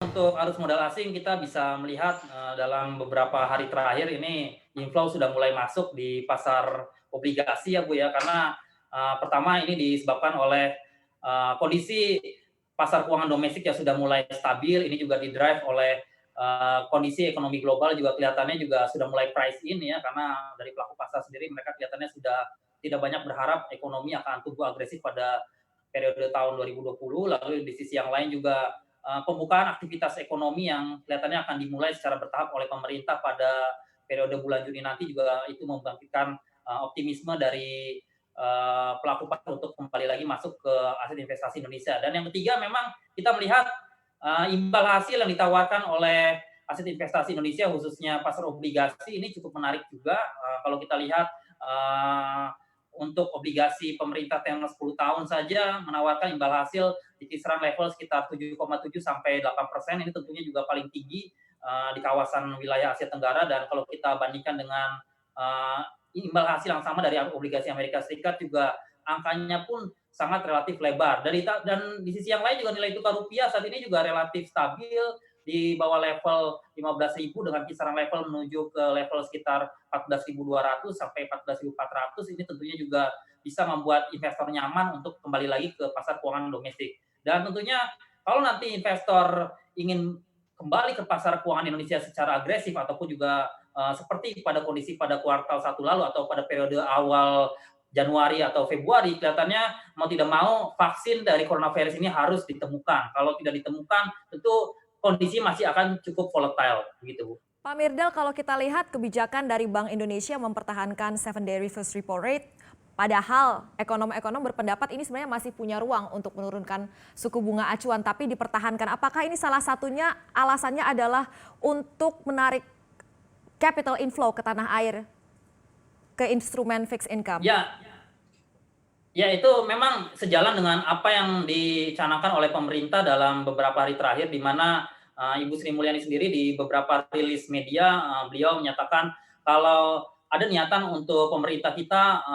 Untuk arus modal asing kita bisa melihat, dalam beberapa hari terakhir ini inflow sudah mulai masuk di pasar obligasi ya, Bu, ya. Karena, pertama ini disebabkan oleh, kondisi pasar keuangan domestik yang sudah mulai stabil, ini juga di-drive oleh, kondisi ekonomi global juga kelihatannya juga sudah mulai price in ya, karena dari pelaku pasar sendiri mereka kelihatannya sudah tidak banyak berharap ekonomi akan tumbuh agresif pada periode tahun 2020. Lalu di sisi yang lain juga pembukaan aktivitas ekonomi yang kelihatannya akan dimulai secara bertahap oleh pemerintah pada periode bulan Juni nanti juga itu membangkitkan optimisme dari pelaku pasar untuk kembali lagi masuk ke aset investasi Indonesia. Dan yang ketiga memang kita melihat imbal hasil yang ditawarkan oleh aset investasi Indonesia khususnya pasar obligasi ini cukup menarik juga. Kalau kita lihat untuk obligasi pemerintah tenor 10 tahun saja menawarkan imbal hasil di kisaran level sekitar 7,7 sampai 8%. Ini tentunya juga paling tinggi di kawasan wilayah Asia Tenggara, dan kalau kita bandingkan dengan imbal hasil yang sama dari obligasi Amerika Serikat juga angkanya pun sangat relatif lebar. Dan di sisi yang lain juga nilai tukar rupiah saat ini juga relatif stabil di bawah level 15.000 dengan kisaran level menuju ke level sekitar 14.200 sampai 14.400. Ini tentunya juga bisa membuat investor nyaman untuk kembali lagi ke pasar keuangan domestik. Dan tentunya kalau nanti investor ingin kembali ke pasar keuangan Indonesia secara agresif ataupun juga seperti pada kondisi pada kuartal satu lalu atau pada periode awal Januari atau Februari, kelihatannya mau tidak mau vaksin dari coronavirus ini harus ditemukan. Kalau tidak ditemukan, tentu kondisi masih akan cukup volatile, begitu, Bu. Pak Mirdal, kalau kita lihat kebijakan dari Bank Indonesia mempertahankan 7-day reverse repo rate, padahal ekonom-ekonom berpendapat ini sebenarnya masih punya ruang untuk menurunkan suku bunga acuan, tapi dipertahankan. Apakah ini salah satunya alasannya adalah untuk menarik capital inflow ke tanah air, ke instrumen fixed income? Ya, ya, itu memang sejalan dengan apa yang dicanangkan oleh pemerintah dalam beberapa hari terakhir, di mana Ibu Sri Mulyani sendiri di beberapa rilis media, beliau menyatakan kalau ada niatan untuk pemerintah kita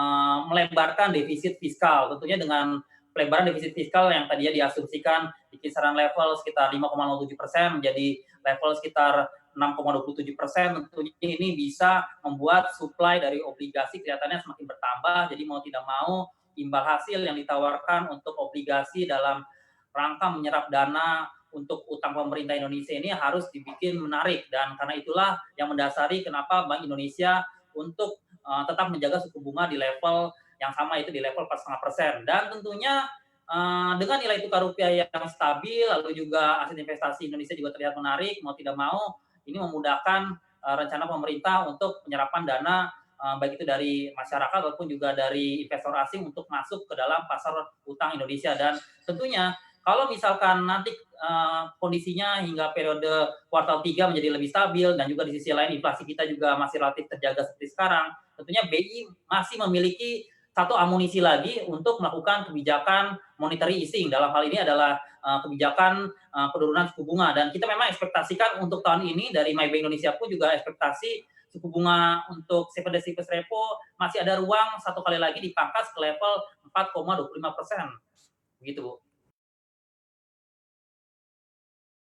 melebarkan defisit fiskal, tentunya dengan pelebaran defisit fiskal yang tadinya diasumsikan di kisaran level sekitar 5,07% menjadi level sekitar 6,27%. Tentunya ini bisa membuat supply dari obligasi kelihatannya semakin bertambah, jadi mau tidak mau imbal hasil yang ditawarkan untuk obligasi dalam rangka menyerap dana untuk utang pemerintah Indonesia ini harus dibikin menarik, dan karena itulah yang mendasari kenapa Bank Indonesia untuk tetap menjaga suku bunga di level yang sama, itu di level 4,5%. Dan tentunya dengan nilai tukar rupiah yang stabil, lalu juga aset investasi Indonesia juga terlihat menarik, mau tidak mau ini memudahkan rencana pemerintah untuk penyerapan dana baik itu dari masyarakat ataupun juga dari investor asing untuk masuk ke dalam pasar utang Indonesia. Dan tentunya kalau misalkan nanti kondisinya hingga periode kuartal 3 menjadi lebih stabil dan juga di sisi lain inflasi kita juga masih relatif terjaga seperti sekarang, tentunya BI masih memiliki satu amunisi lagi untuk melakukan kebijakan monetary easing. Dalam hal ini adalah kebijakan penurunan suku bunga, dan kita memang ekspektasikan untuk tahun ini dari MyBank Indonesia pun juga ekspektasi suku bunga untuk 7-day reverse repo masih ada ruang satu kali lagi dipangkas ke level 4,25%, begitu, Bu.